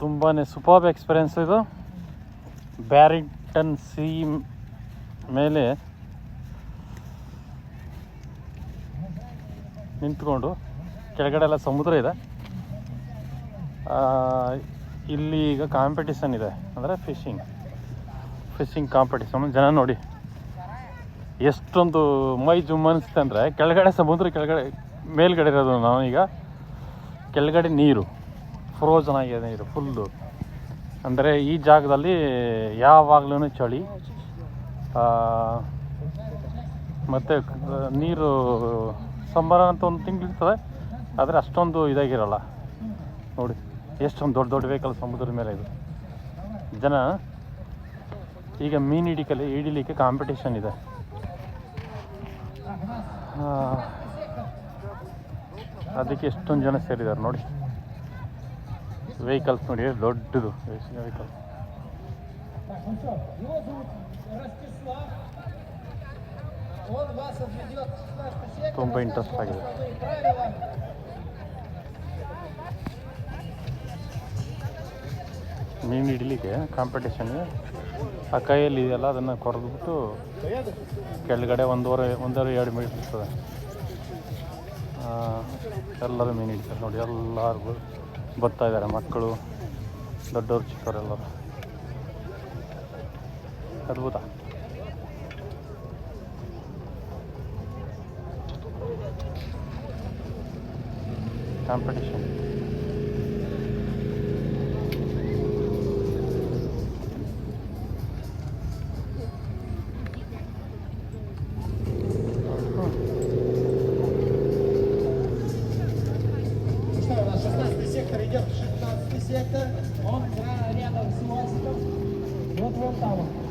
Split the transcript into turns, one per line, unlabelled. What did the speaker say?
ತುಂಬಾ superb experience ಇದು. ಬ್ಯಾರಿಂಗ್ಟನ್ sea ಮೇಲೆ ನಿಂತ್ಕೊಂಡು ಕೆಳಗಡೆ ಎಲ್ಲ ಸಮುದ್ರ ಇದೆ. ಇಲ್ಲಿ ಈಗ ಕಾಂಪಿಟಿಷನ್ ಇದೆ, ಅಂದರೆ ಫಿಶಿಂಗ್ ಕಾಂಪಿಟಿಷನ್. ಜನ ನೋಡಿ ಎಷ್ಟೊಂದು ಮೈ ಜುಮ್ ಅನಿಸುತ್ತೆ ಅಂದರೆ, ಕೆಳಗಡೆ ಸಮುದ್ರ, ಕೆಳಗಡೆ ಮೇಲ್ಗಡೆ ಇರೋದು ನಾವು ಈಗ, ಕೆಳಗಡೆ ನೀರು ಫ್ರೋಜನ್ ಆಗಿದೆ, ನೀರು ಫುಲ್ಲು. ಅಂದರೆ ಈ ಜಾಗದಲ್ಲಿ ಯಾವಾಗಲೂ ಚಳಿ, ಮತ್ತು ನೀರು ಸಂಬರ ಅಂತ ಒಂದು ತಿಂಗಳು ಇರ್ತದೆ, ಆದರೆ ಅಷ್ಟೊಂದು ಇದಾಗಿರಲ್ಲ. ನೋಡಿ ಎಷ್ಟೊಂದು ದೊಡ್ಡ ದೊಡ್ಡ ವೆಹಿಕಲ್ ಸಮುದ್ರದ ಮೇಲೆ ಇದು. ಜನ ಈಗ ಮೀನು ಹಿಡಿಲಿಕ್ಕೆ ಕಾಂಪಿಟೇಷನ್ ಇದೆ. ಅದಕ್ಕೆ ಎಷ್ಟೊಂದು ಜನ ಸೇರಿದ್ದಾರೆ ನೋಡಿ. ವೆಹಿಕಲ್ಸ್ ನೋಡಿ, ದೊಡ್ಡದು ವೆಹಿಕಲ್. ತುಂಬ ಇಂಟ್ರೆಸ್ಟ್ ಆಗಿದೆ. ಮೀನು ಹಿಡಿಲಿಕ್ಕೆ ಕಾಂಪಿಟೇಷನ್. ಆ ಕೈಯಲ್ಲಿ ಇದೆಯಲ್ಲ, ಅದನ್ನು ಕೊರೆದ್ಬಿಟ್ಟು ಕೆಳಗಡೆ ಒಂದೂವರೆ 2 ಮೀಟ್ರ್ ಇರ್ತದೆ. ಎಲ್ಲರೂ ಮೀನು ಹಿಡಿತಾರೆ ನೋಡಿ. ಎಲ್ಲರಿಗೂ ಬರ್ತಾ ಇದ್ದಾರೆ, ಮಕ್ಕಳು, ದೊಡ್ಡವರು, ಚಿಕ್ಕವರೆಲ್ಲರೂ. ಅದ್ಭುತ. ಕಾಂಪಿಟೇಷನ್.
Идет 16-й сектор, он рядом с мостом, вот вон там.